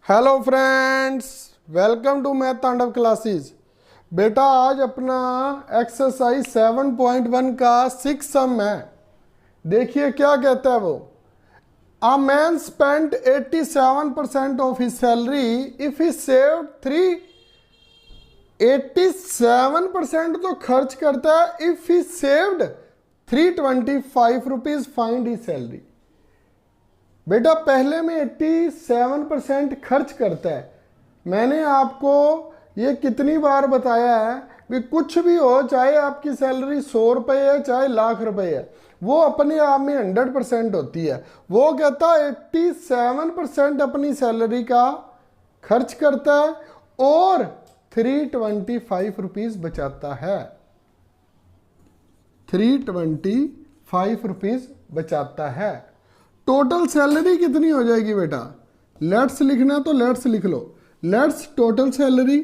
Hello friends, welcome to math Tandav classes. बेटा आज अपना एक्सरसाइज 7.1 का 6 सम है। देखिए क्या कहता है वो। A man spent 87% of his salary if he saved 87% तो खर्च करता है। If he saved 325 rupees find he salary. बेटा पहले में 87% खर्च करता है। मैंने आपको ये कितनी बार बताया है कि कुछ भी हो, चाहे आपकी सैलरी 100 रुपये है चाहे लाख रुपए है, वो अपने आप में 100% होती है। वो कहता है 87% अपनी सैलरी का खर्च करता है और 325 रुपीज बचाता है। 325 रुपीज बचाता है। टोटल सैलरी कितनी हो जाएगी बेटा? लेट्स लिखना तो लेट्स लिख लो। लेट्स टोटल सैलरी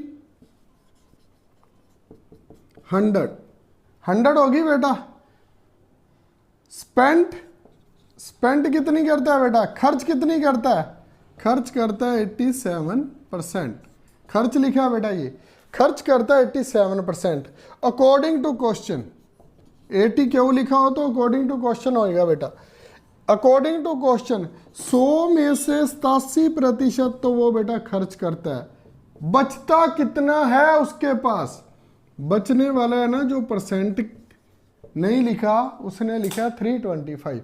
100 होगी बेटा। स्पेंट कितनी करता है बेटा? खर्च कितनी करता है? खर्च करता है 87%। खर्च लिखा बेटा, ये खर्च करता है 87%। अकॉर्डिंग टू क्वेश्चन 80 क्यों लिखा हो तो अकॉर्डिंग टू क्वेश्चन होएगा बेटा। अकॉर्डिंग टू क्वेश्चन 100 में से 87% तो वो बेटा खर्च करता है। बचता कितना है उसके पास? बचने वाला है ना, जो परसेंट नहीं लिखा उसने लिखा 325।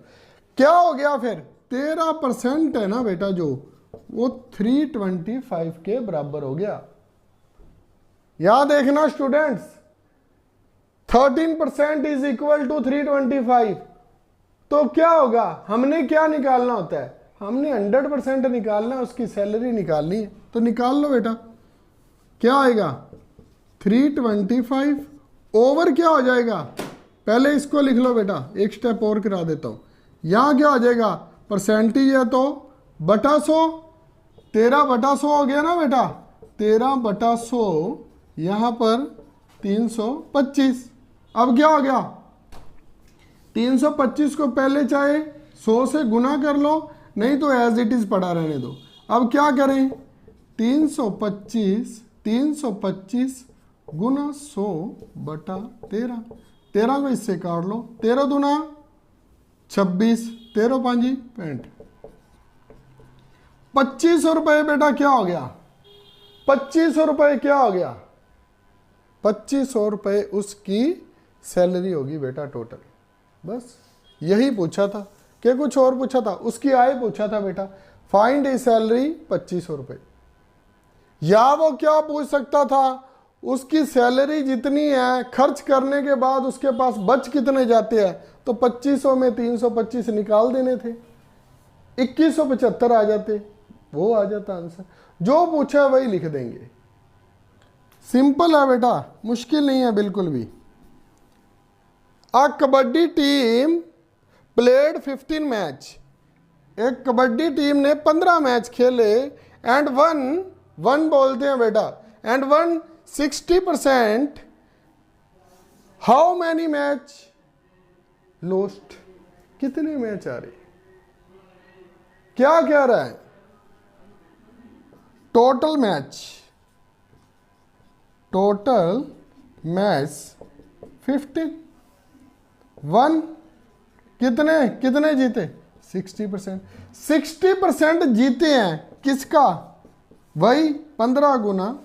क्या हो गया फिर? 13% है ना बेटा, जो वो 325 के बराबर हो गया। यहां देखना स्टूडेंट्स, 13% इज इक्वल टू 325। तो क्या होगा? हमने क्या निकालना होता है? हमने 100% निकालना है, उसकी सैलरी निकालनी है। तो निकाल लो बेटा। क्या आएगा? 325 ओवर क्या हो जाएगा? पहले इसको लिख लो बेटा, एक स्टेप और करा देता हूं। यहां क्या हो जाएगा? परसेंटेज है तो बटा 100, 13/100 हो गया ना बेटा। 13/100 यहां पर 325। अब क्या हो गया? 325 को पहले चाहे 100 से गुना कर लो, नहीं तो एज इट इज पड़ा रहने दो। अब क्या करें? 325 गुना 100/13। 13 को इससे काट लो। 13 दूना 26, 13 5 65। 2500 रुपये बेटा क्या हो गया? 2500 रुपये क्या हो गया? 2500 रुपये उसकी सैलरी होगी बेटा टोटल। बस यही पूछा था कि कुछ और पूछा था? उसकी आय पूछा था बेटा। फाइंड ए सैलरी 2500 रुपये। या वो क्या पूछ सकता था? उसकी सैलरी जितनी है खर्च करने के बाद उसके पास बच कितने जाते हैं, तो 2500 में 325 निकाल देने थे, 2175 आ जाते, वो आ जाता आंसर। जो पूछा है वही लिख देंगे। सिंपल है बेटा, मुश्किल नहीं है बिल्कुल भी। A kabaddi team played 15 match. एक कबड्डी टीम ने 15 मैच खेले एंड वन बोलते हैं बेटा, and one 60%। How many match lost? कितने मैच आ रहे? क्या कह रहा है? Total match 50। वन कितने जीते? 60%। 60% जीते हैं किसका? वही 15 गुना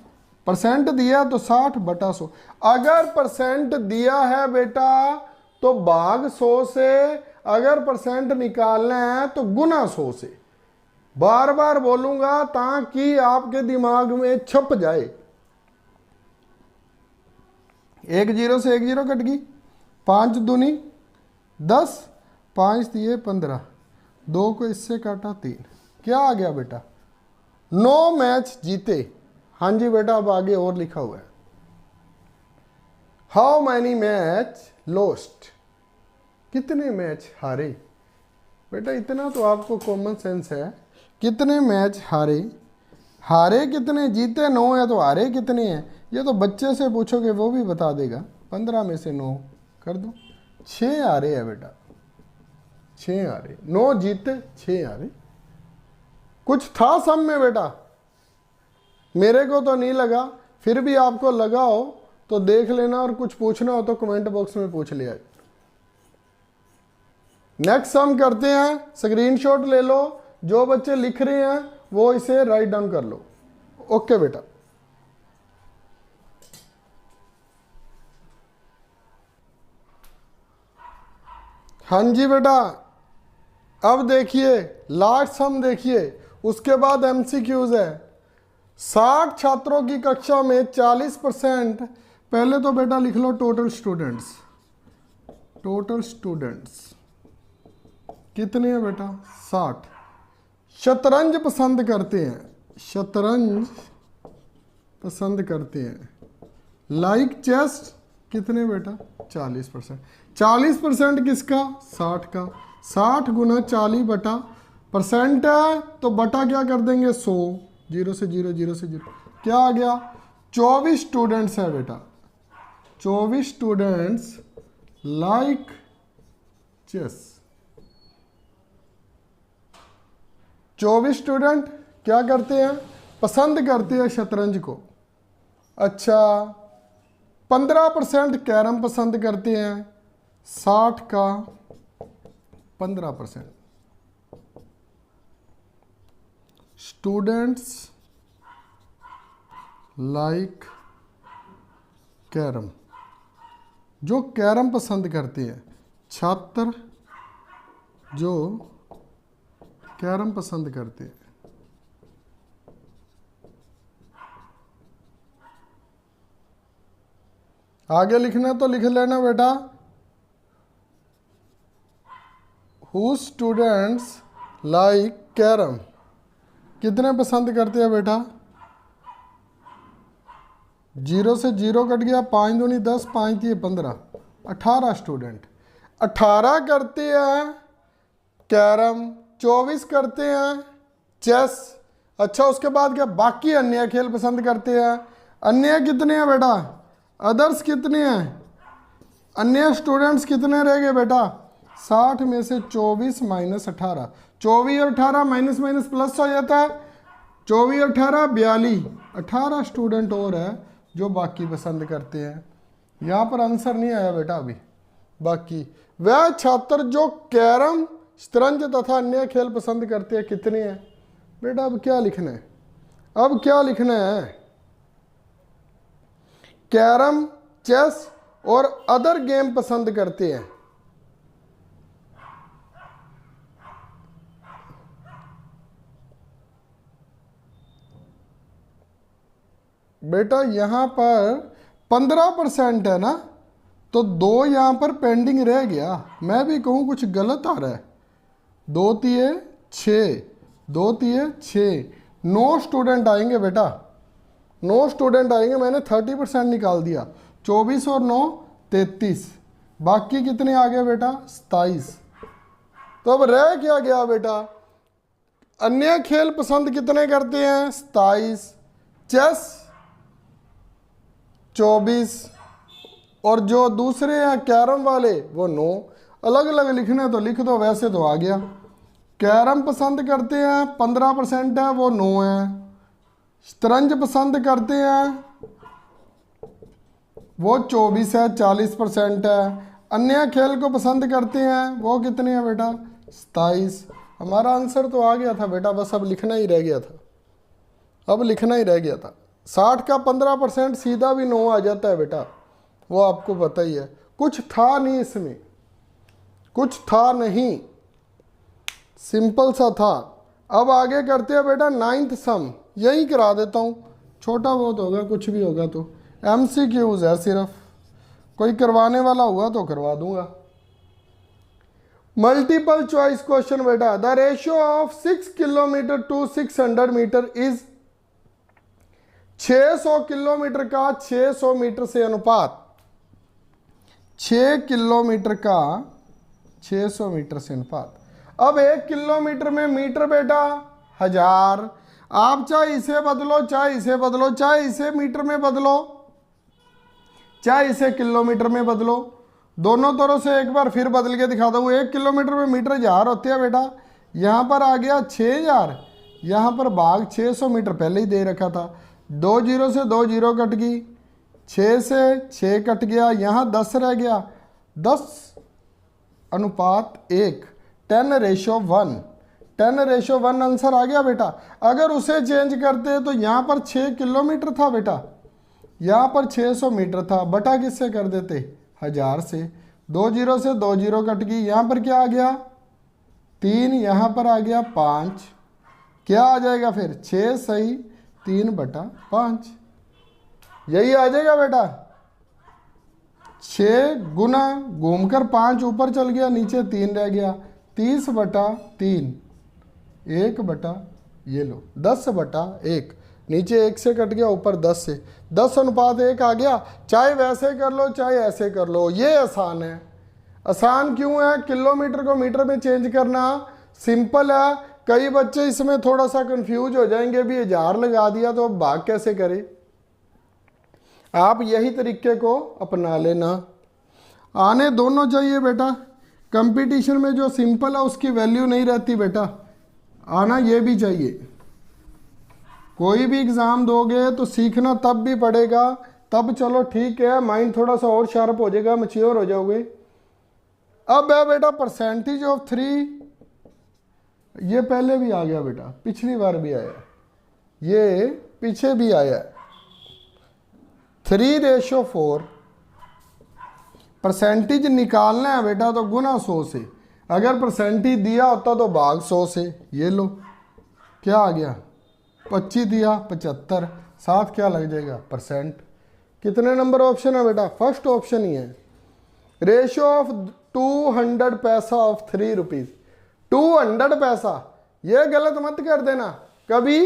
परसेंट दिया तो 60/100। अगर परसेंट दिया है बेटा तो भाग 100 से, अगर परसेंट निकालना है तो गुना 100 से। बार बार बोलूंगा ताकि आपके दिमाग में छप जाए। 1 0 से 1 0 कट गई। 5 दूनी 10, 5 दिए 15, 2 को इससे काटा 3। क्या आ गया बेटा? 9 मैच जीते। हाँ जी बेटा, अब आगे और लिखा हुआ है। How many match lost? कितने मैच हारे? बेटा इतना तो आपको कॉमन सेंस है। कितने मैच हारे? हारे कितने? जीते 9 है तो हारे कितने हैं? ये तो बच्चे से पूछोगे वो भी बता देगा। 15 में से 9 कर दो, 6 हारे है बेटा। 6 हारे, 9 जीते 6 हारे। कुछ था सब में बेटा? मेरे को तो नहीं लगा, फिर भी आपको लगा हो तो देख लेना, और कुछ पूछना हो तो कमेंट बॉक्स में पूछ लिया। नेक्स्ट सम करते हैं, स्क्रीनशॉट ले लो, जो बच्चे लिख रहे हैं वो इसे राइट डाउन कर लो। ओके बेटा, हाँ जी बेटा, अब देखिए लास्ट सम देखिए, उसके बाद एमसीक्यूज है। 60 छात्रों की कक्षा में 40%, पहले तो बेटा लिख लो टोटल स्टूडेंट्स। टोटल स्टूडेंट्स कितने हैं बेटा? 60। शतरंज पसंद करते हैं, शतरंज पसंद करते हैं। लाइक चेस कितने बेटा? 40%। 40% किसका? 60 का। 60 गुना 40 बटा परसेंट है तो बटा क्या कर देंगे? 100। 0 से 0, 0 से 0, क्या आ गया? 24 स्टूडेंट्स है बेटा। 24 स्टूडेंट्स लाइक चेस। 24 स्टूडेंट क्या करते हैं? पसंद करते हैं शतरंज को। अच्छा, 15% कैरम पसंद करते हैं। 60 का 15%। स्टूडेंट्स लाइक कैरम, जो कैरम पसंद करते हैं, छात्र जो कैरम पसंद करते हैं। आगे लिखना तो लिख लेना बेटा। हु स्टूडेंट्स लाइक कैरम, कितने पसंद करते हैं बेटा? 0 से 0 कट गया, 5 दूनी 10, 5 दिए 15, 18 स्टूडेंट। 18 करते हैं कैरम, 24 करते हैं चेस। अच्छा, उसके बाद क्या? बाकी अन्य खेल पसंद करते हैं। अन्य कितने हैं बेटा? अदर्स कितने हैं? अन्य स्टूडेंट्स कितने रह गए बेटा? 60 में से 24 माइनस 18, 24 और 18 माइनस माइनस प्लस हो जाता है। 24 और 18 42, 18 स्टूडेंट और है जो बाकी पसंद करते हैं। यहाँ पर आंसर नहीं आया बेटा अभी। बाकी वह छात्र जो कैरम, शतरंज तथा अन्य खेल पसंद करते हैं कितने हैं बेटा? अब क्या लिखना है? अब क्या लिखना है? कैरम, चेस और अदर गेम पसंद करते हैं। बेटा यहाँ पर 15% है ना, तो 2 यहाँ पर पेंडिंग रह गया। मैं भी कहूँ कुछ गलत आ रहा है। 2 तिये 6, 2 तिये 6, 9 स्टूडेंट आएंगे बेटा। 9 स्टूडेंट आएंगे, मैंने 30% निकाल दिया। 24 और 9 33, बाकी कितने आ गए बेटा? 27। तो अब रह क्या गया बेटा? अन्य खेल पसंद कितने करते हैं? 27, चेस 24, और जो दूसरे हैं कैरम वाले वो 9। अलग अलग लिखने तो लिख दो, वैसे तो आ गया। कैरम पसंद करते हैं 15% है, वो 9 है। शतरंज पसंद करते हैं वो 24 है, 40% है। अन्य खेल को पसंद करते हैं वो कितने हैं बेटा? 27। हमारा आंसर तो आ गया था बेटा, बस अब लिखना ही रह गया था। अब लिखना ही रह गया था। 60 का 15% सीधा भी 9 आ जाता है बेटा, वो आपको पता ही है। कुछ था नहीं इसमें, कुछ था नहीं, सिंपल सा था। अब आगे करते हैं बेटा 9th सम, यही करा देता हूँ, छोटा बहुत होगा, कुछ भी होगा तो। MCQs है सिर्फ, कोई करवाने वाला हुआ तो करवा दूंगा। मल्टीपल चॉइस क्वेश्चन बेटा। The ratio of 6 kilometre to 600 metre is 600 kilometre का 600 मीटर से अनुपात। 6 किलोमीटर का 600 मीटर से अनुपात। अब 1 किलोमीटर में मीटर बेटा 1000। आप चाहे इसे बदलो, चाहे इसे बदलो, चाहे इसे मीटर में बदलो, चाहे इसे किलोमीटर में बदलो, दोनों तरह से एक बार फिर बदल के दिखा दो। 1 किलोमीटर में मीटर 1000 होते हैं बेटा। यहाँ पर आ गया 6000, यहाँ पर भाग 600 मीटर पहले ही दे रखा था। 2 जीरो से 2 जीरो कट गई, 6 से 6 कट गया, यहाँ 10 रह गया, 10:1, 10:1, 10:1 आंसर आ गया बेटा। अगर उसे चेंज करते तो यहाँ पर 6 किलोमीटर था बेटा, यहाँ पर 600 मीटर था, बटा किससे कर देते, 1000 से। 2 जीरो से 2 जीरो कट गई, यहाँ पर क्या आ गया 3, यहाँ पर आ गया 5, क्या आ जाएगा फिर 6 सही 3/5, यही आ जाएगा बेटा। 6 गुना घूमकर 5 ऊपर चल गया, नीचे 3 रह गया, 30/3, 1 ये लो 10/1, नीचे 1 से कट गया, ऊपर 10 से, 10:1 आ गया। चाहे वैसे कर लो चाहे ऐसे कर लो, ये आसान है। आसान क्यों है, किलोमीटर को मीटर में चेंज करना सिंपल है। कई बच्चे इसमें थोड़ा सा कंफ्यूज हो जाएंगे, भी 1000 लगा दिया तो अब भाग कैसे करें। आप यही तरीके को अपना लेना, आने दोनों चाहिए बेटा। कंपटीशन में जो सिंपल है उसकी वैल्यू नहीं रहती बेटा, आना ये भी चाहिए। कोई भी एग्ज़ाम दोगे तो सीखना तब भी पड़ेगा, तब चलो ठीक है माइंड थोड़ा सा और शार्प हो जाएगा, मैच्योर हो जाओगे। अब है बेटा परसेंटेज ऑफ 3, ये पहले भी आ गया बेटा, पिछली बार भी आया, ये पीछे भी आया। 3:4 परसेंटेज निकालना है बेटा तो गुना 100 से, अगर परसेंटेज दिया होता तो भाग 100 से। ये लो क्या आ गया 25 दिया 75, साथ क्या लग जाएगा परसेंट। कितने नंबर ऑप्शन है बेटा, फर्स्ट ऑप्शन ही है। रेशियो ऑफ 200 पैसा ऑफ 3 रुपीज, 200 पैसा, ये गलत मत कर देना कभी।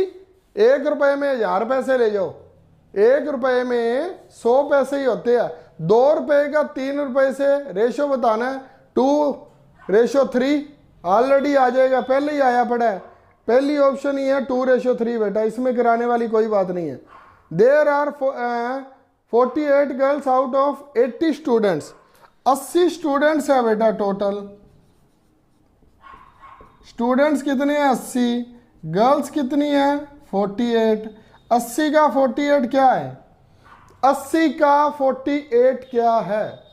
1 रुपए में 1000 पैसे ले जाओ, 1 रुपए में 100 पैसे ही होते हैं। 2 रुपए का 3 रुपए से रेशियो बताना है, 2:3 ऑलरेडी आ जाएगा, पहले ही आया पड़ा है, पहली ऑप्शन ही है 2:3 बेटा, इसमें कराने वाली कोई बात नहीं है। There are 48 girls out of 80 students, 80 students है बेटा टोटल। स्टूडेंट्स कितने हैं 80, गर्ल्स कितनी है 48। 80 का 48 क्या है, 80 का 48 क्या है,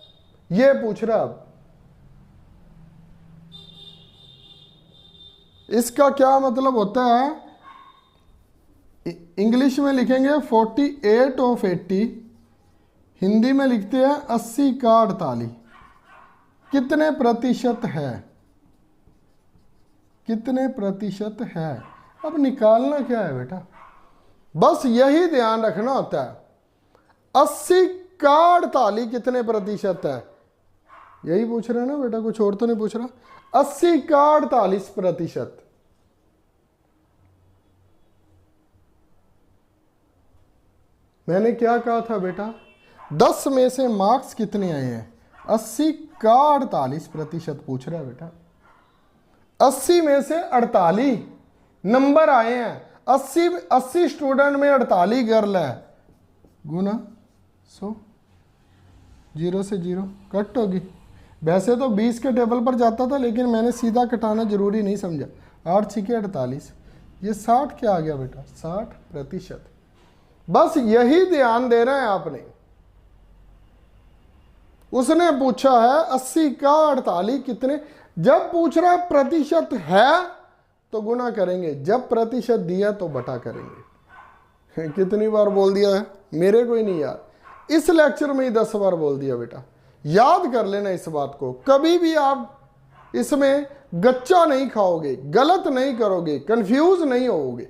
ये पूछ रहा। अब इसका क्या मतलब होता है, इंग्लिश में लिखेंगे 48 ऑफ 80, हिंदी में लिखते हैं 80 का 48, कितने प्रतिशत है, कितने प्रतिशत है। अब निकालना क्या है बेटा, बस यही ध्यान रखना होता है, 80 का 48 कितने प्रतिशत है, यही पूछ रहे हैं ना बेटा, कुछ और तो नहीं पूछ रहा। 80 का 48%, मैंने क्या कहा था बेटा, 10 में से मार्क्स कितने आए हैं, 80 का 48% पूछ रहा है बेटा। 80 में से 48 नंबर आए हैं, 80 स्टूडेंट में 48 गर्ल है, गुना 100, 0 से 0 कट होगी। वैसे तो 20 के टेबल पर जाता था, लेकिन मैंने सीधा कटाना जरूरी नहीं समझा। 8 6 48, ये 60 क्या आ गया बेटा, 60%। बस यही ध्यान देना है आपने। उसने पूछा है 80 का 48 कितने, जब पूछ रहा है प्रतिशत है तो गुना करेंगे, जब प्रतिशत दिया तो बटा करेंगे। कितनी बार बोल दिया है, मेरे को ही नहीं याद, इस लेक्चर में ही 10 बार बोल दिया बेटा। याद कर लेना इस बात को, कभी भी आप इसमें गच्चा नहीं खाओगे, गलत नहीं करोगे, कंफ्यूज नहीं होगे।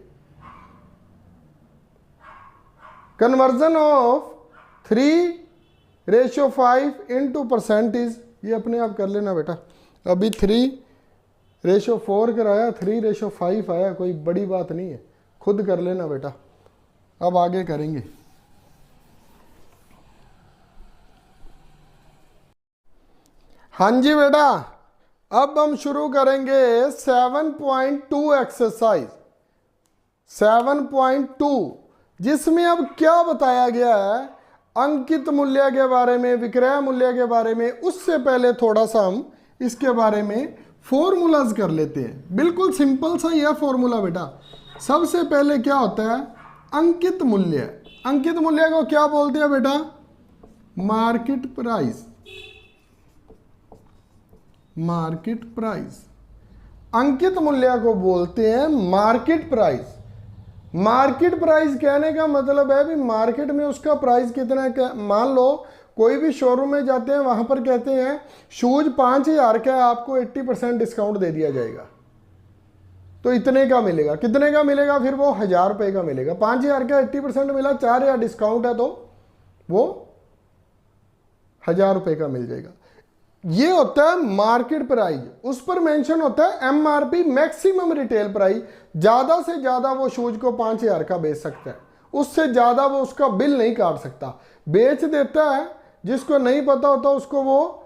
कन्वर्जन ऑफ 3:5 इनटू परसेंटेज, ये अपने आप कर लेना बेटा। अभी 3:4 कराया, 3:5 आया, कोई बड़ी बात नहीं है, खुद कर लेना बेटा। अब आगे करेंगे। हाँ जी बेटा, अब हम शुरू करेंगे 7.2 एक्सरसाइज 7.2, जिसमें अब क्या बताया गया है, अंकित मूल्य के बारे में, विक्रय मूल्य के बारे में। उससे पहले थोड़ा सा हम इसके बारे में फॉर्मूलाज कर लेते हैं। बिल्कुल सिंपल सा यह फॉर्मूला बेटा। सबसे पहले क्या होता है, अंकित मूल्य, अंकित मूल्य को क्या बोलते हैं बेटा? Market price, market price. अंकित मूल्य को बोलते हैं मार्केट प्राइस। मार्केट प्राइस कहने का मतलब है भी मार्केट में उसका प्राइस कितना है। मान लो कोई भी शोरूम में जाते हैं, वहां पर कहते हैं शूज 5,000 का है, आपको 80% डिस्काउंट दे दिया जाएगा, तो इतने का मिलेगा। कितने का मिलेगा? फिर वो 1,000 रुपये का मिलेगा। 5,000 का 80% मिला, 4,000 डिस्काउंट है, तो वो 1,000 रुपये का मिल जाएगा। ये होता है मार्केट प्राइस। उस पर मेंशन होता है एमआरपी, मैक्सिमम रिटेल प्राइस। ज्यादा से ज्यादा वो शूज को 5,000 का बेच सकता है, उससे ज्यादा वो उसका बिल नहीं काट सकता। बेच देता है, जिसको नहीं पता होता उसको वो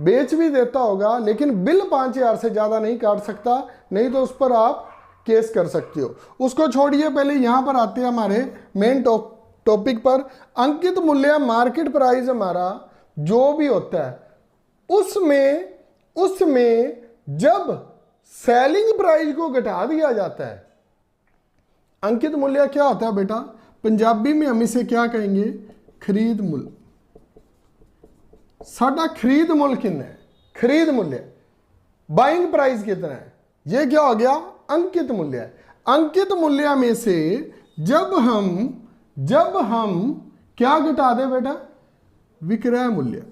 बेच भी देता होगा, लेकिन बिल 5,000 से ज्यादा नहीं काट सकता, नहीं तो उस पर आप केस कर सकते हो। उसको छोड़िए, पहले यहां पर आते हैं हमारे मेन टॉपिक पर। अंकित मूल्य मार्केट प्राइस हमारा जो भी होता है, उसमें जब सेलिंग प्राइस को घटा दिया जाता है। अंकित मूल्य क्या होता है बेटा? पंजाबी में हम इसे क्या कहेंगे? खरीद मूल्य। साडा खरीद मूल्य कितना है? खरीद मूल्य, बाइंग प्राइस कितना है? ये क्या हो गया? अंकित मूल्य है। अंकित मूल्य में से जब हम क्या घटा दें बेटा? विक्रय मूल्य,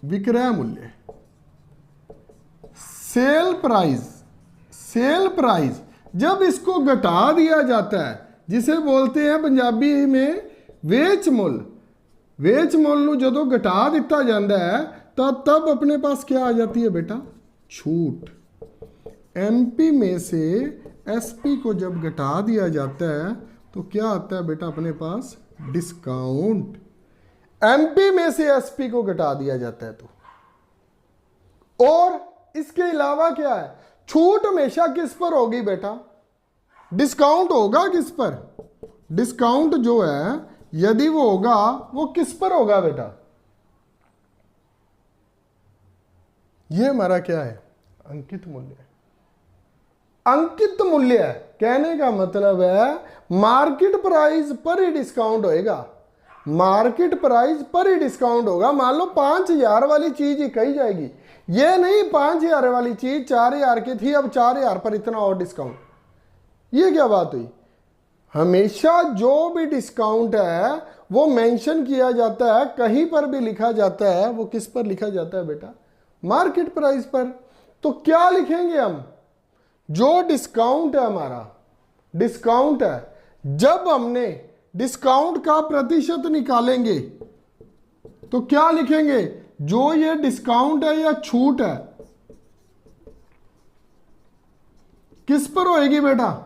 विक्रय मूल्य। सेल प्राइस, सेल प्राइस जब इसको घटा दिया जाता है, जिसे बोलते हैं पंजाबी में वेच मुल। वेच मुल जो घटा दिता जाता है, तो तब अपने पास क्या आ जाती है बेटा? छूट। एमपी में से एसपी को जब घटा दिया जाता है, तो क्या आता है बेटा अपने पास? डिस्काउंट। एमपी में से एसपी को घटा दिया जाता है तो। और इसके अलावा क्या है? छूट हमेशा किस पर होगी बेटा? डिस्काउंट होगा किस पर? डिस्काउंट जो है यदि वो होगा, वो किस पर होगा बेटा? ये हमारा क्या है? अंकित मूल्य। अंकित मूल्य कहने का मतलब है मार्केट प्राइस पर ही डिस्काउंट होएगा। मार्केट प्राइस पर ही डिस्काउंट होगा। मान लो 5,000 वाली चीज ही कही जाएगी, ये नहीं 5,000 वाली चीज 4,000 की थी, अब 4,000 पर इतना और डिस्काउंट। ये क्या बात हुई? हमेशा जो भी डिस्काउंट है वो मेंशन किया जाता है, कहीं पर भी लिखा जाता है, वो किस पर लिखा जाता है बेटा? मार्केट प्राइस पर। तो क्या लिखेंगे हम? जो डिस्काउंट है हमारा, डिस्काउंट है, जब हमने डिस्काउंट का प्रतिशत निकालेंगे तो क्या लिखेंगे? जो ये डिस्काउंट है या छूट है किस पर होएगी बेटा?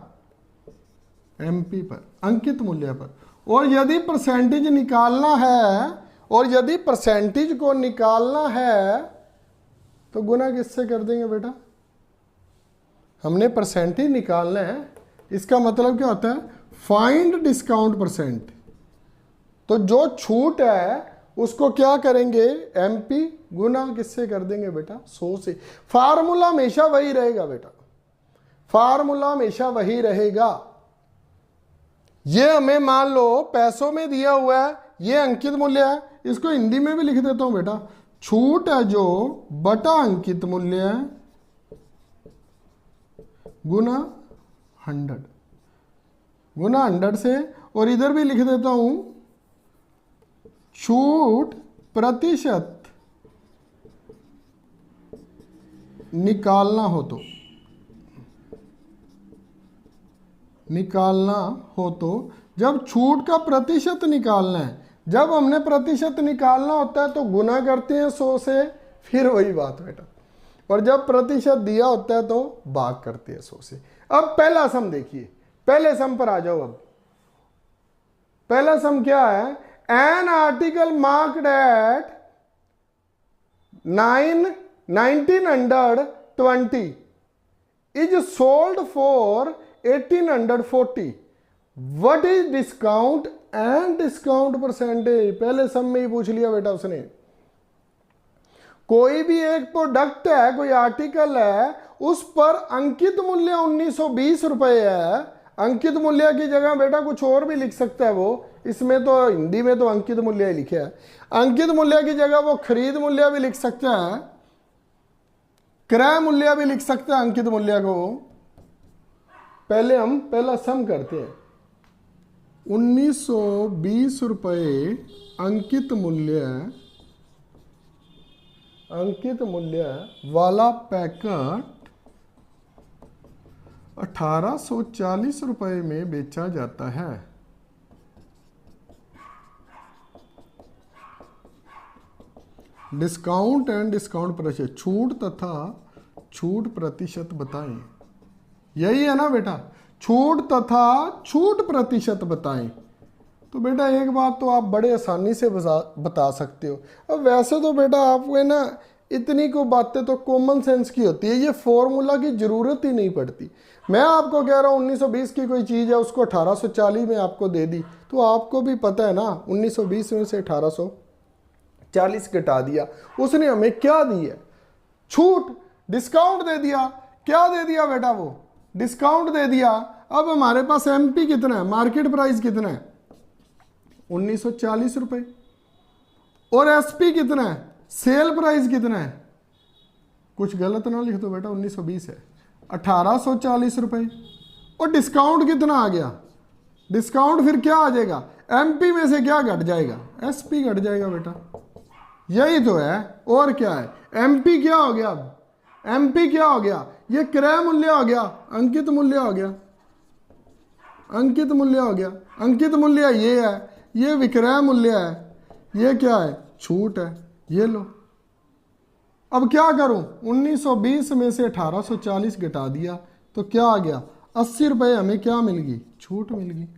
एमपी पर, अंकित मूल्य पर। और यदि परसेंटेज निकालना है, और यदि परसेंटेज को निकालना है तो गुना किससे कर देंगे बेटा? हमने परसेंटेज निकालना है, इसका मतलब क्या होता है? Find discount percent. तो जो छूट है उसको क्या करेंगे? एमपी गुना किससे कर देंगे बेटा? 100 से। फार्मूला हमेशा वही रहेगा बेटा, फार्मूला हमेशा वही रहेगा। ये हमें मान लो पैसों में दिया हुआ है, ये अंकित मूल्य है, इसको हिंदी में भी लिख देता हूं बेटा। छूट है जो बटा अंकित मूल्य है गुना 100, गुना 100 से। और इधर भी लिख देता हूं छूट प्रतिशत निकालना हो तो, निकालना हो तो जब छूट का प्रतिशत निकालना है, जब हमने प्रतिशत निकालना होता है तो गुना करते हैं 100 से, फिर वही बात बेटा। और जब प्रतिशत दिया होता है तो भाग करते हैं 100 से। अब पहला सम देखिए, पहले सम पर आ जाओ। अब पहला सम क्या है? An article marked at 1920 is sold for 1840। What is discount and discount percentage? पहले सम में ही पूछ लिया बेटा उसने। कोई भी एक प्रोडक्ट है, कोई आर्टिकल है, उस पर अंकित मूल्य 1920 रुपए है। अंकित मूल्य की जगह बेटा कुछ और भी लिख सकता है वो, इसमें तो हिंदी में तो अंकित मूल्य ही लिखे है। अंकित मूल्य की जगह वो खरीद मूल्य भी लिख सकता है, क्रय मूल्य भी लिख सकता है अंकित मूल्य को। पहले हम पहला सम करते हैं। 1920 रुपये अंकित मूल्य वाला पैकेट 1840 रुपये में बेचा जाता है। डिस्काउंट एंड डिस्काउंट प्रतिशत, छूट तथा छूट प्रतिशत बताएं। यही है ना बेटा, छूट तथा छूट प्रतिशत बताएं। तो बेटा एक बात तो आप बड़े आसानी से बता सकते हो। अब वैसे तो बेटा आपको है ना इतनी को बातें तो कॉमन सेंस की होती है, ये फॉर्मूला की जरूरत ही नहीं पड़ती। मैं आपको कह रहा हूँ 1920 की कोई चीज़ है उसको 1840 में आपको दे दी, तो आपको भी पता है ना 1920 में से 1840 घटा दिया, उसने हमें क्या दी है? छूट, डिस्काउंट दे दिया। क्या दे दिया बेटा? वो डिस्काउंट दे दिया। अब हमारे पास एमपी कितना है, मार्केट प्राइस कितना है? 1940 रुपए। और एसपी कितना है, सेल प्राइस कितना है? कुछ गलत ना लिख दो बेटा, 1920 है, 1840 रुपए। और डिस्काउंट कितना आ गया? डिस्काउंट फिर क्या आ जाएगा? एमपी में से क्या घट जाएगा? एसपी घट जाएगा बेटा। यही तो है, और क्या है? एमपी क्या हो गया? अब एमपी क्या हो गया? ये क्रय मूल्य हो गया, अंकित मूल्य हो गया, अंकित मूल्य हो गया। अंकित मूल्य ये है, ये विक्रय मूल्य है, ये क्या है? छूट है। ये लो। अब क्या करूं? 1920 में से 1840 घटा दिया तो क्या आ गया? 80 रुपये हमें क्या मिल गई? छूट मिल गई।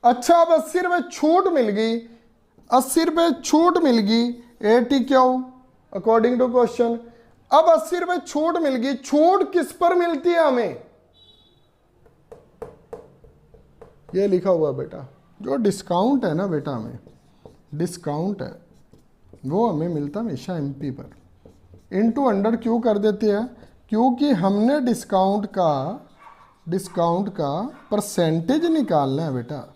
अच्छा, अब 80 रुपये छूट मिल गई, 80 रुपये छूट मिल गई, 80 क्यों अकॉर्डिंग टू क्वेश्चन। अब 80 रुपये छूट मिल गई, छूट किस पर मिलती है हमें? ये लिखा हुआ बेटा, जो डिस्काउंट है ना बेटा, हमें डिस्काउंट है वो हमें मिलता हमेशा एमपी पर। इनटू अंडर क्यों कर देते हैं? क्योंकि हमने डिस्काउंट का परसेंटेज निकालना है बेटा,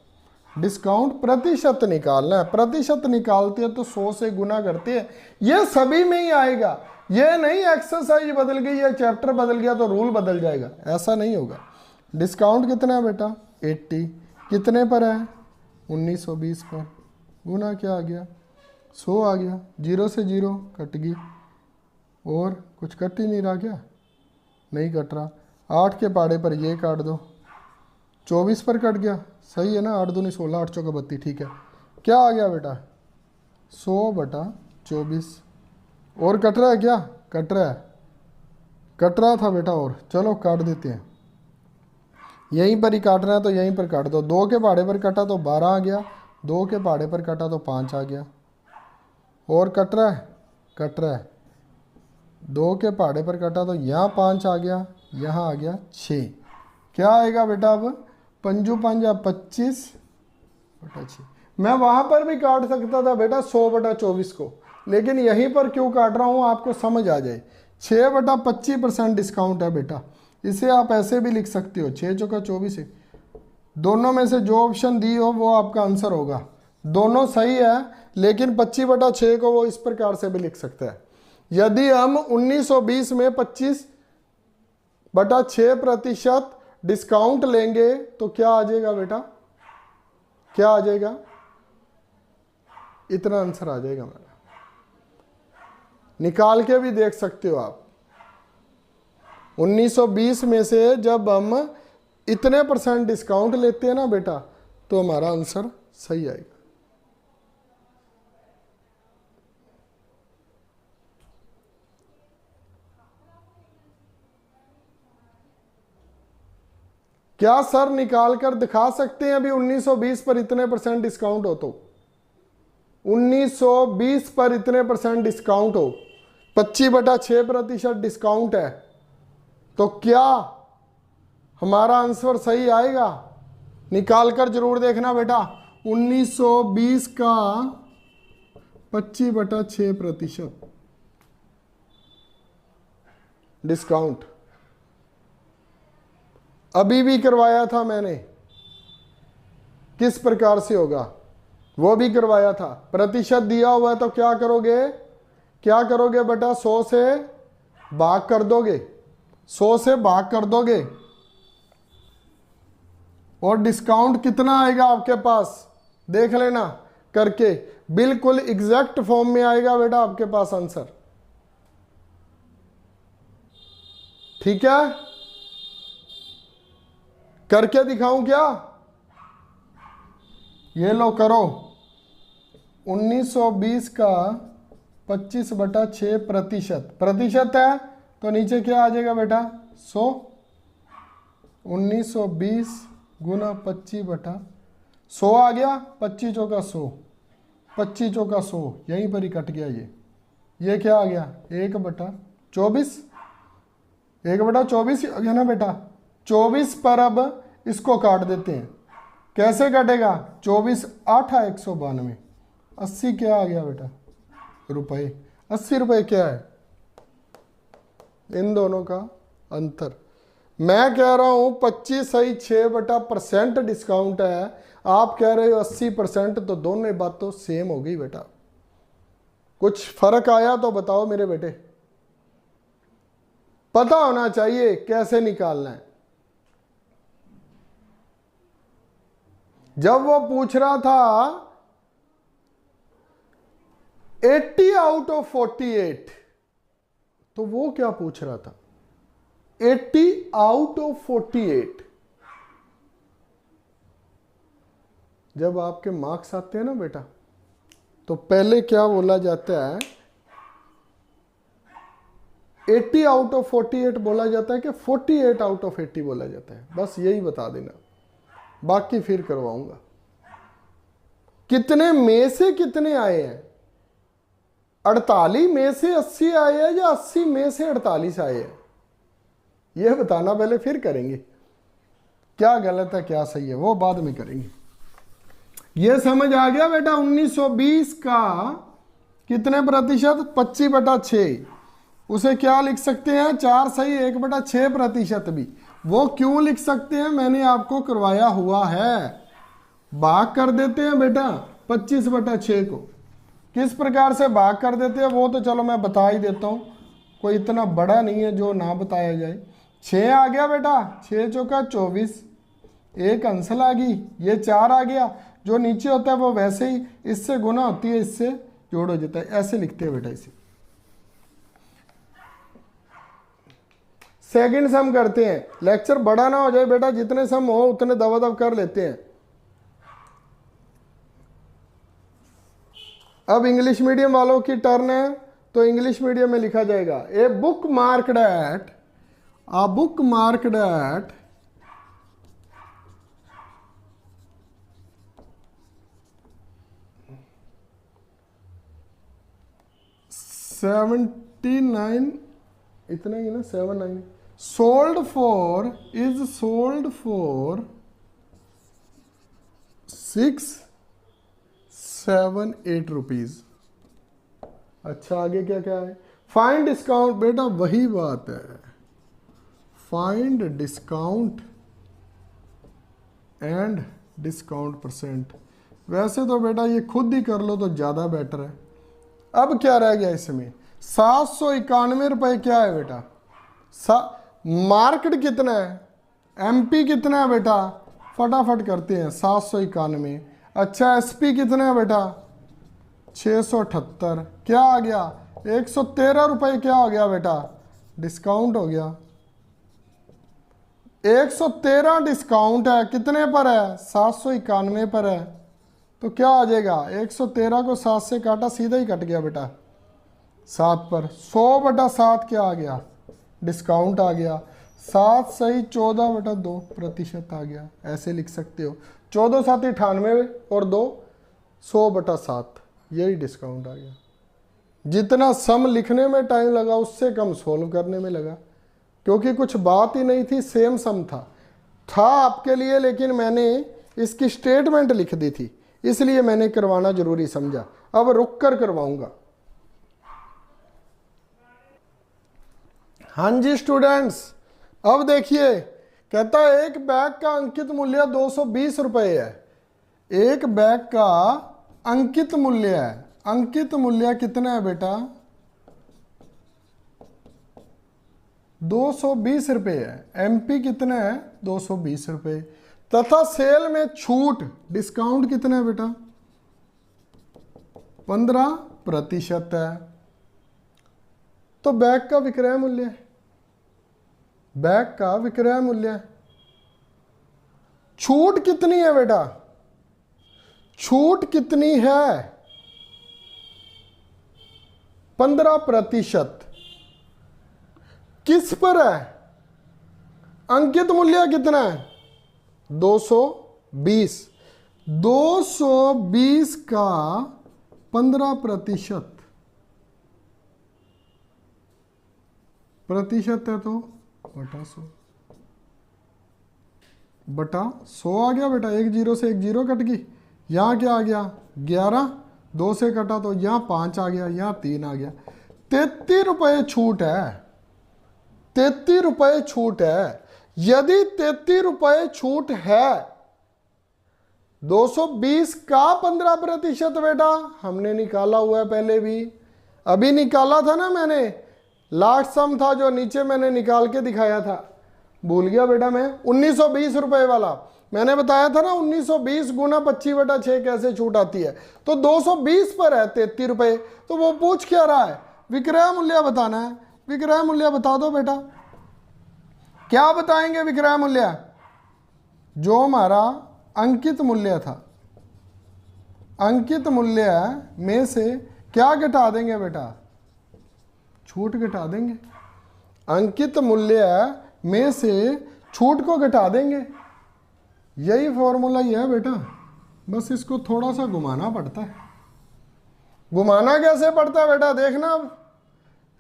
डिस्काउंट प्रतिशत निकालना है। प्रतिशत निकालते हैं तो 100 से गुना करते हैं, ये सभी में ही आएगा। ये नहीं एक्सरसाइज बदल गई या चैप्टर बदल गया तो रूल बदल जाएगा, ऐसा नहीं होगा। डिस्काउंट कितना है बेटा? 80। कितने पर है? 1920 पर। गुना क्या आ गया? 100 आ गया। 0 से 0 कट गई, और कुछ कट ही नहीं रहा क्या? नहीं कट रहा। 8 के पाड़े पर ये काट दो, 24 पर कट गया। सही है ना? 8 दूनी 16, 8 चौका 32। ठीक है, क्या आ गया बेटा? 100/24। और कट रहा है क्या? कट रहा है, कट रहा था बेटा। और चलो काट देते हैं, यहीं पर ही काटना है तो यहीं पर काट दो। 2 के पहाड़े पर कटा तो 12 आ गया, 2 के पहाड़े पर कटा तो 5 आ गया। और कट रहा है? कट रहा है। 2 के पहाड़े पर कटा तो यहाँ 5 आ गया, यहाँ आ गया 6। क्या आएगा बेटा? अब 5 5 25/6। मैं वहाँ पर भी काट सकता था बेटा 100/24 को, लेकिन यहीं पर क्यों काट रहा हूँ आपको समझ आ जाए। 6/25% डिस्काउंट है बेटा। इसे आप ऐसे भी लिख सकते हो, 6 चौका 24 है। दोनों में से जो ऑप्शन दी हो वो आपका आंसर होगा। दोनों सही है, लेकिन 25/6 को वो इस प्रकार से भी लिख सकता है। यदि हम 1920 में 25/6% डिस्काउंट लेंगे तो क्या आ जाएगा बेटा? क्या आ जाएगा? इतना आंसर आ जाएगा मेरा। निकाल के भी देख सकते हो आप। 1920 में से जब हम इतने % डिस्काउंट लेते हैं ना बेटा, तो हमारा आंसर सही आएगा। क्या सर निकाल कर दिखा सकते हैं अभी 1920 पर इतने % डिस्काउंट हो? तो 1920 पर इतने % डिस्काउंट हो, 25/6% डिस्काउंट है, तो क्या हमारा आंसर सही आएगा? निकाल कर जरूर देखना बेटा। 1920 का 25/6% डिस्काउंट। अभी भी करवाया था मैंने, किस प्रकार से होगा वो भी करवाया था। प्रतिशत दिया हुआ है तो क्या करोगे, क्या करोगे बेटा, 100 से भाग कर दोगे, 100 से भाग कर दोगे, और डिस्काउंट कितना आएगा आपके पास देख लेना करके, बिल्कुल एग्जैक्ट फॉर्म में आएगा बेटा आपके पास आंसर। ठीक है, करके दिखाऊं क्या, ये लो करो। 1920 का 25/6 प्रतिशत है तो नीचे क्या आ जाएगा बेटा 100। 1920 गुना 25/100 आ गया, 25 चौका 100, 25 चौका 100, यहीं पर ही कट गया ये क्या आ गया 1/24, 1/24 आ गया ना बेटा। 24 पर अब इसको काट देते हैं, कैसे कटेगा, 24 8 192, 80 क्या आ गया बेटा रुपए, 80 रुपए क्या है, इन दोनों का अंतर। मैं कह रहा हूं 25 सही 6% डिस्काउंट है, आप कह रहे हो 80%, तो दोनों बात तो सेम हो गई बेटा। कुछ फर्क आया तो बताओ मेरे बेटे, पता होना चाहिए कैसे निकालना है। जब वो पूछ रहा था 80 आउट ऑफ 48, तो वो क्या पूछ रहा था 80 आउट ऑफ 48। जब आपके मार्क्स आते हैं ना बेटा, तो पहले क्या बोला जाता है, 80 आउट ऑफ 48 बोला जाता है कि 48 आउट ऑफ 80 बोला जाता है, बस यही बता देना, बाकी फिर करवाऊंगा। कितने में से कितने आए हैं, 48 में से 80 आए हैं या 80 में से 48 आए हैं, यह बताना पहले, फिर करेंगे क्या गलत है क्या सही है, वो बाद में करेंगे। यह समझ आ गया बेटा। 1920 का कितने प्रतिशत, 25/6, उसे क्या लिख सकते हैं 4 सही 1/6% भी। वो क्यों लिख सकते हैं, मैंने आपको करवाया हुआ है, भाग कर देते हैं बेटा 25/6 को। किस प्रकार से भाग कर देते हैं वो तो चलो मैं बता ही देता हूं, कोई इतना बड़ा नहीं है जो ना बताया जाए। 6 आ गया बेटा, 6 चौका 24, एक अंसल आ गई, ये 4 आ गया, जो नीचे होता है वो वैसे ही इससे गुना होती है, इससे जोड़ हो जाता है, ऐसे लिखते हैं बेटा इसे। सेकंड सम करते हैं, लेक्चर बड़ा ना हो जाए बेटा, जितने सम हो उतने दबादब कर लेते हैं। अब इंग्लिश मीडियम वालों की टर्न है, तो इंग्लिश मीडियम में लिखा जाएगा ए बुक मार्क्ड एट 79, इतना ही ना 79, sold for 678 रुपीज। अच्छा आगे क्या क्या है, फाइंड डिस्काउंट, बेटा वही बात है, find discount and discount percent. वैसे तो बेटा ये खुद ही कर लो तो ज्यादा बेटर है। अब क्या रह गया इसमें, 791 रुपए क्या है बेटा, मार्केट कितना है, एमपी कितना है बेटा, फटाफट करते हैं 791। अच्छा एसपी कितना है बेटा 678, क्या आ गया 113 रुपए, क्या हो गया बेटा डिस्काउंट हो गया, 113 डिस्काउंट है, कितने पर है 791 पर है, तो क्या आ जाएगा 113 को 7 से काटा, सीधा ही कट गया बेटा 7 पर, 100/7 क्या आ गया डिस्काउंट आ गया, 7 सही 14/2% आ गया, ऐसे लिख सकते हो, 14 7 98 और 2 100/7, यही डिस्काउंट आ गया। जितना सम लिखने में टाइम लगा उससे कम सोल्व करने में लगा, क्योंकि कुछ बात ही नहीं थी, सेम सम था आपके लिए, लेकिन मैंने इसकी स्टेटमेंट लिख दी थी, इसलिए मैंने करवाना जरूरी समझा। अब रुक कर करवाऊंगा। हाँ जी स्टूडेंट्स, अब देखिए कहता है एक बैग का अंकित मूल्य 220 रुपए है। एक बैग का अंकित मूल्य है, अंकित मूल्य कितना है बेटा? 220 रुपए है। एमपी कितना है? 220 रुपए। तथा सेल में छूट डिस्काउंट कितना है बेटा? 15% है। तो बैग का विक्रय मूल्य है, बैग का विक्रय मूल्य है। छूट कितनी है बेटा? छूट कितनी है? 15%। किस पर है? अंकित मूल्य कितना है? 220। 220 का 15% है तो बटा 100, बटा 100 आ गया बेटा। एक जीरो से एक जीरो कट गई। यहां क्या आ गया? 11। 2 से कटा तो यहां 5 आ गया, यहां 3 आ गया। 33 रुपए छूट है। 33 रुपए छूट है। यदि 33 रुपए छूट है, 220 का 15% बेटा हमने निकाला हुआ है पहले भी, अभी निकाला था ना मैंने। लास्ट सम था जो नीचे मैंने निकाल के दिखाया था, भूल गया बेटा मैं। 1920 रुपए वाला मैंने बताया था ना। 1920 गुना 25/6 कैसे छूट आती है। तो 220 पर है 33 रुपए। तो वो पूछ क्या रहा है? विक्रय मूल्य बताना है। विक्रय मूल्य बता दो बेटा। क्या बताएंगे विक्रय मूल्य? जो हमारा अंकित मूल्य था, अंकित मूल्य में से क्या घटा देंगे बेटा? छूट घटा देंगे। अंकित मूल्य में से छूट को घटा देंगे। यही फॉर्मूला ही है बेटा, बस इसको थोड़ा सा घुमाना पड़ता है। घुमाना कैसे पड़ता है बेटा? देखना, अब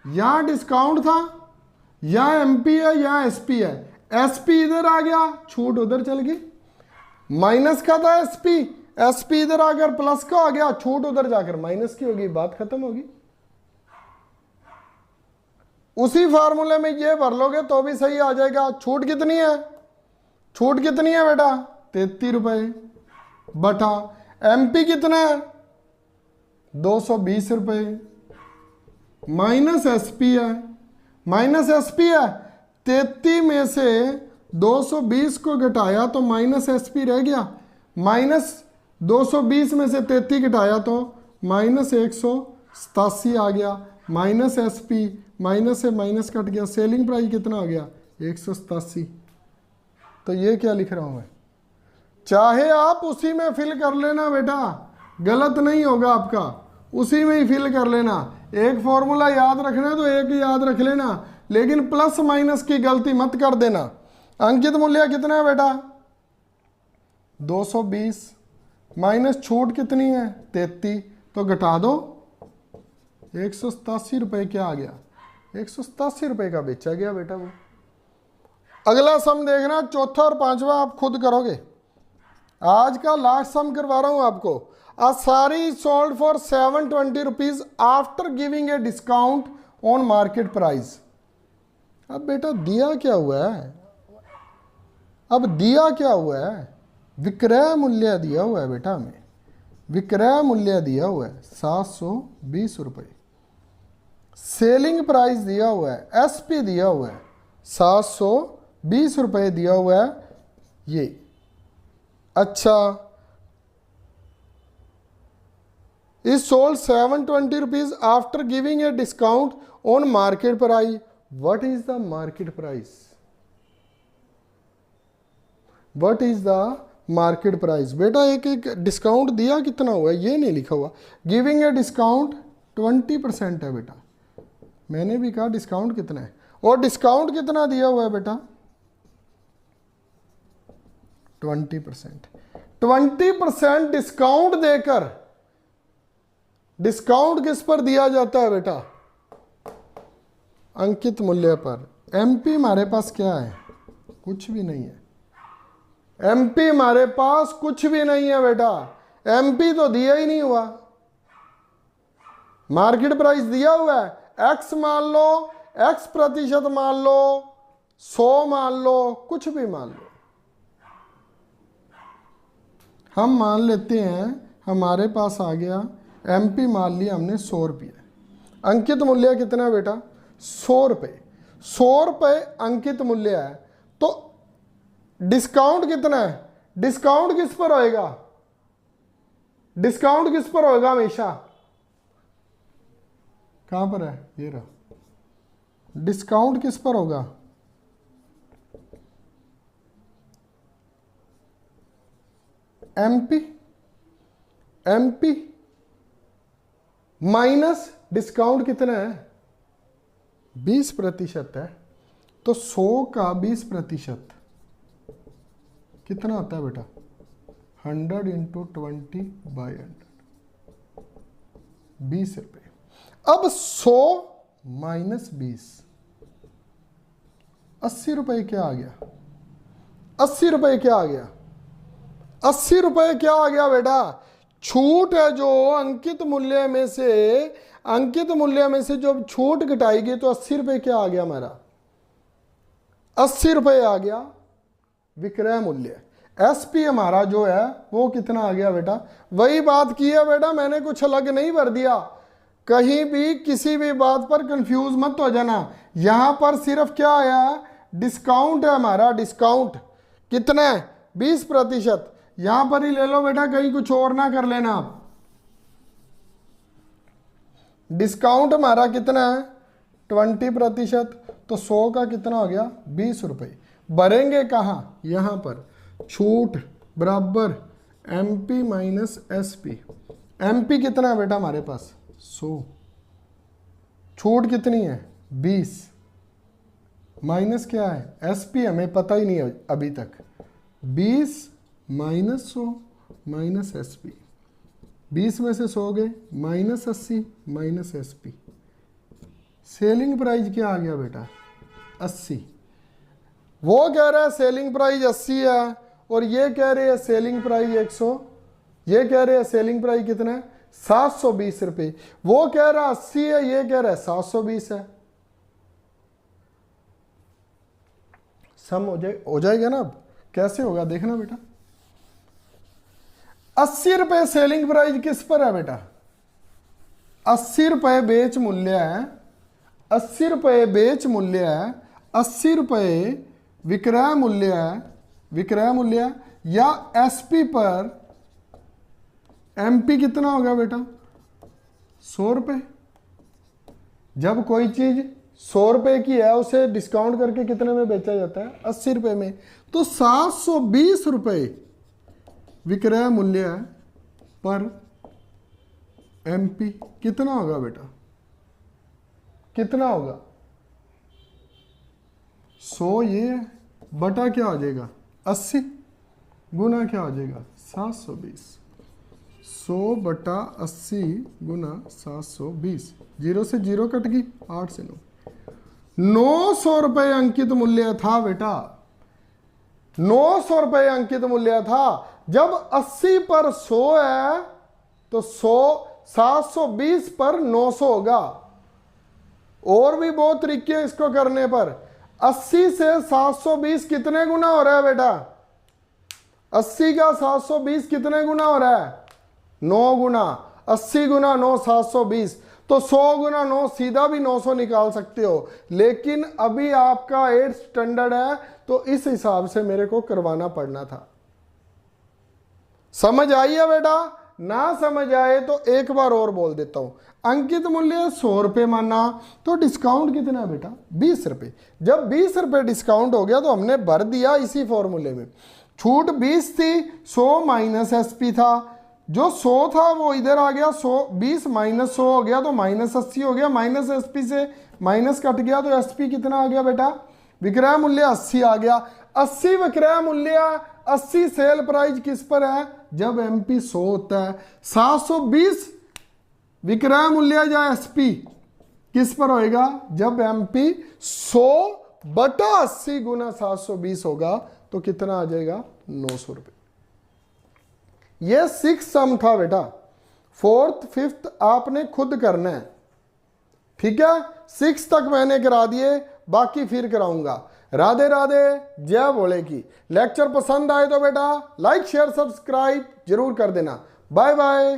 यहां डिस्काउंट था, यहां एमपी है, यहां एसपी है। एसपी इधर आ गया, छूट उधर चल गई। माइनस का था एसपी, एसपी इधर आकर प्लस का आ गया, छूट उधर जाकर माइनस की होगी, बात खत्म होगी। उसी फार्मूले में ये भर लोगे तो भी सही आ जाएगा। छूट कितनी है? छूट कितनी है बेटा? 33 रुपए बटा एमपी कितना है? 220 रुपए माइनस एसपी है, माइनस एसपी है। 33 में से 220 को घटाया तो माइनस एसपी रह गया। माइनस 220 में से 33 घटाया तो माइनस 187 आ गया। माइनस एसपी, माइनस से माइनस कट गया। सेलिंग प्राइस कितना आ गया? 187। तो ये क्या लिख रहा हूं मैं? चाहे आप उसी में फिल कर लेना बेटा, गलत नहीं होगा आपका, उसी में ही फिल कर लेना। एक फॉर्मूला याद रखना है तो एक ही याद रख लेना, लेकिन प्लस माइनस की गलती मत कर देना। अंकित मूल्य कितना है बेटा? 220 माइनस छूट कितनी है? 33। तो घटा दो, 187 रुपए क्या आ गया? 187 रुपए का बेचा गया बेटा वो। अगला सम देखना, चौथा और पांचवा आप खुद करोगे। आज का लास्ट सम करवा रहा हूं आपको। A saree sold for 720 rupees after giving a discount on market price। अब बेटा दिया क्या हुआ है? अब दिया क्या हुआ है? विक्रय मूल्य दिया हुआ है बेटा हमें। विक्रय मूल्य दिया हुआ है 720 रुपये। सेलिंग प्राइस दिया हुआ है, एसपी दिया हुआ है 720 रुपये दिया हुआ है ये। अच्छा, is sold 720 rupees after giving a discount on market price। What is the market price? What is the market price? बेटा एक एक डिस्काउंट दिया कितना हुआ है ये नहीं लिखा हुआ। गिविंग ए डिस्काउंट 20% है बेटा। मैंने भी कहा डिस्काउंट कितना है, और डिस्काउंट कितना दिया हुआ है बेटा? 20%। 20% डिस्काउंट देकर, डिस्काउंट किस पर दिया जाता है बेटा? अंकित मूल्य पर। एमपी हमारे पास क्या है? कुछ भी नहीं है। एमपी हमारे पास कुछ भी नहीं है बेटा। एमपी तो दिया ही नहीं हुआ। मार्केट प्राइस दिया हुआ है, एक्स मान लो, एक्स प्रतिशत मान लो, 100 मान लो, कुछ भी मान लो। हम मान लेते हैं हमारे पास आ गया MP, मान लिया हमने 100 रुपये। अंकित मूल्य कितना है बेटा? 100 रुपये। 100 रुपये अंकित मूल्य है, तो डिस्काउंट कितना है? डिस्काउंट किस पर होएगा? डिस्काउंट किस पर होएगा हमेशा? कहां पर है? ये रहा। डिस्काउंट किस पर होगा? MP माइनस डिस्काउंट कितना है? 20% है। तो 100 का 20% कितना होता है बेटा? 100 इंटू 20/100, 20 रुपये। अब 100 माइनस 20, 80 रुपये क्या आ गया? 80 रुपये क्या आ गया? 80 रुपये क्या आ गया बेटा? छूट है जो अंकित मूल्य में से, अंकित मूल्य में से जो छूट घटाएगी तो 80 रुपये क्या आ गया हमारा? 80 रुपये आ गया विक्रय मूल्य। SP हमारा जो है वो कितना आ गया बेटा? वही बात की है बेटा, मैंने कुछ अलग नहीं भर दिया। कहीं भी किसी भी बात पर कंफ्यूज मत हो जाना। यहां पर सिर्फ क्या आया? डिस्काउंट है हमारा। डिस्काउंट कितना है? 20%। यहां पर ही ले लो बेटा, कहीं कुछ और ना कर लेना आप। डिस्काउंट हमारा कितना है? 20%। तो 100 का कितना हो गया? 20 रुपये। भरेंगे कहां? यहां पर छूट बराबर MP माइनस SP। MP कितना है बेटा हमारे पास? 100। छूट कितनी है? 20। माइनस क्या है? SP हमें पता ही नहीं है अभी तक। 20 माइनस 100 माइनस SP। 20 में से 100 गए, minus 80 minus SP। Selling price क्या आ गया बेटा? 80। वो कह रहा है सेलिंग प्राइस 80 है, और ये कह रहे हैं सेलिंग प्राइस 100। ये कह रहे हैं सेलिंग प्राइस कितना है? 720 रुपये। वो कह रहा 80 है, ये कह रहा है 720 है। सम हो जाएगा ना? अब कैसे होगा देखना बेटा। 80 रुपये सेलिंग प्राइस किस पर है बेटा? 80 रुपये बेच मूल्य है। 80 रुपये बेच मूल्य है। 80 रुपये विक्रय मूल्य है। विक्रय मूल्य या SP पर MP कितना होगा बेटा? 100 रुपये। जब कोई चीज 100 रुपये की है उसे डिस्काउंट करके कितने में बेचा जाता है? 80 रुपये में। तो 720 रुपये विक्रय मूल्य है पर MP कितना होगा बेटा? कितना होगा? 100 ये है, बटा क्या हो जाएगा? 80 गुना क्या हो जाएगा? 720। 100 बटा 80 गुना 720। 0 से 0 कट गई, 8 से 9। 900 रुपये अंकित मूल्य था बेटा। 900 रुपये अंकित मूल्य था। जब 80 पर 100 है तो 720 पर 900 होगा। और भी बहुत तरीके हैं इसको करने पर। 80 से 720 कितने गुना हो रहा है बेटा? 80 का 720 कितने गुना हो रहा है? 9 गुना। 80 गुना 9 720। तो 100 गुना 9 सीधा भी 900 निकाल सकते हो, लेकिन अभी आपका 8th स्टैंडर्ड है तो इस हिसाब से मेरे को करवाना पड़ना था। समझ आई है बेटा? ना समझ आए तो एक बार और बोल देता हूं। अंकित मूल्य 100 रुपये माना, तो डिस्काउंट कितना है बेटा? 20 रुपये। जब 20 रुपये डिस्काउंट हो गया तो हमने भर दिया इसी फॉर्मूले में। छूट 20 थी, 100 माइनस SP था। जो 100 था वो इधर आ गया, 20 माइनस 100 हो गया तो माइनस 80 हो गया। माइनस SP से माइनस कट गया तो SP कितना आ गया बेटा? विक्रय मूल्य 80 आ गया। 80 विक्रय मूल्य, 80 सेल प्राइस किस पर है? जब MP 100 होता है। 720 विक्रय मूल्य या SP किस पर होएगा? जब MP 100 बटा 80 गुना 720 होगा तो कितना आ जाएगा? 900 रुपये। यह 6th सम था बेटा। 4th 5th आपने खुद करना है, ठीक है? 6 तक मैंने करा दिए, बाकी फिर कराऊंगा। राधे राधे, जय भोले की। लेक्चर पसंद आए तो बेटा लाइक शेयर सब्सक्राइब जरूर कर देना। Bye bye.